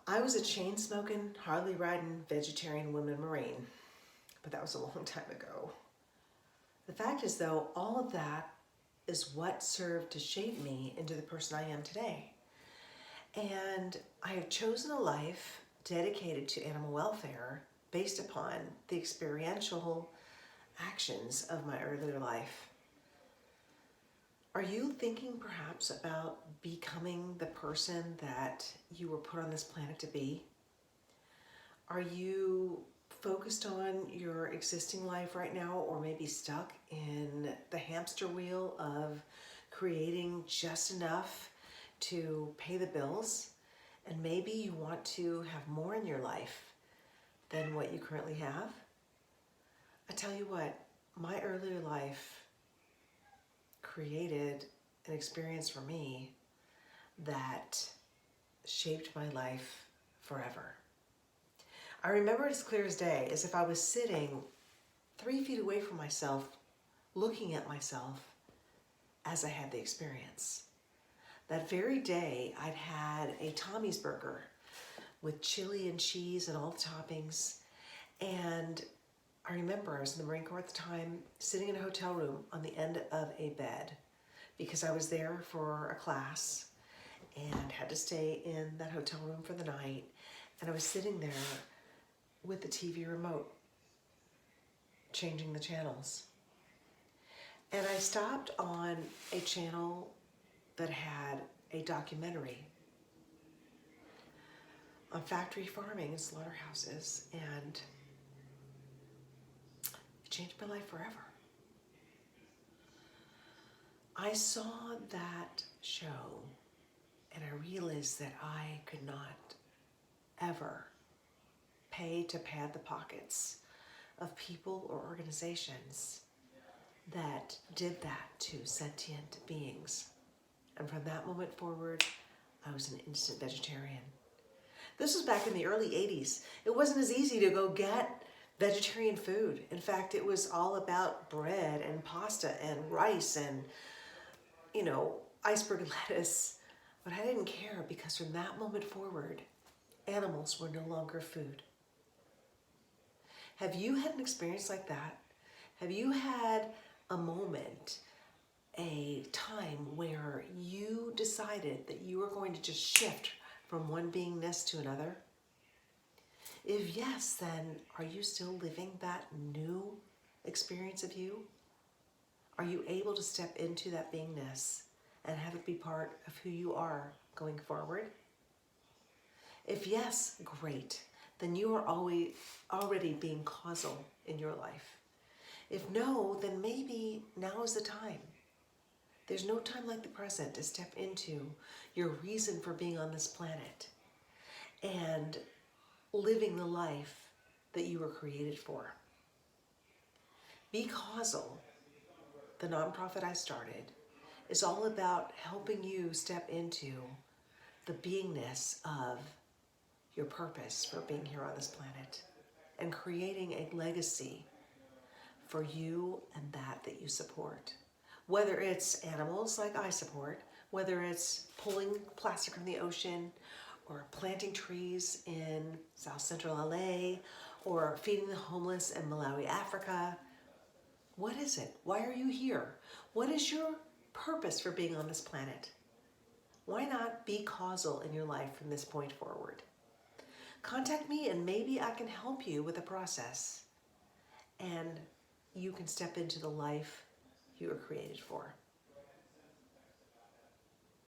I was a chain-smoking, hardly-riding vegetarian woman Marine, but that was a long time ago. The fact is, though, all of that is what served to shape me into the person I am today. And I have chosen a life dedicated to animal welfare based upon the experiential actions of my earlier life. Are you thinking perhaps about becoming the person that you were put on this planet to be? Are you focused on your existing life right now, or maybe stuck in the hamster wheel of creating just enough to pay the bills? And maybe you want to have more in your life than what you currently have? I tell you what, my earlier life created an experience for me that shaped my life forever. I remember it as clear as day, as if I was sitting 3 feet away from myself, looking at myself as I had the experience. That very day, I'd had a Tommy's burger with chili and cheese and all the toppings. And I remember I was in the Marine Corps at the time, sitting in a hotel room on the end of a bed because I was there for a class and had to stay in that hotel room for the night. And I was sitting there with the TV remote, changing the channels. And I stopped on a channel that had a documentary on factory farming and slaughterhouses, and it changed my life forever. I saw that show and I realized that I could not ever pay to pad the pockets of people or organizations that did that to sentient beings. And from that moment forward, I was an instant vegetarian. This was back in the early 80s. It wasn't as easy to go get vegetarian food. In fact, it was all about bread and pasta and rice and, iceberg lettuce. But I didn't care, because from that moment forward, animals were no longer food. Have you had an experience like that? Have you had a moment, a time where you decided that you were going to just shift from one beingness to another? If yes, then are you still living that new experience of you? Are you able to step into that beingness and have it be part of who you are going forward? If yes, great. Then you are already being causal in your life. If no, then maybe now is the time. There's no time like the present to step into your reason for being on this planet and living the life that you were created for. Be Causal, the nonprofit I started, is all about helping you step into the beingness of your purpose for being here on this planet and creating a legacy for you and that you support. Whether it's animals like I support, whether it's pulling plastic from the ocean, or planting trees in South Central LA, or feeding the homeless in Malawi, Africa. What is it? Why are you here? What is your purpose for being on this planet? Why not be causal in your life from this point forward? Contact me and maybe I can help you with the process, and you can step into the life you were created for.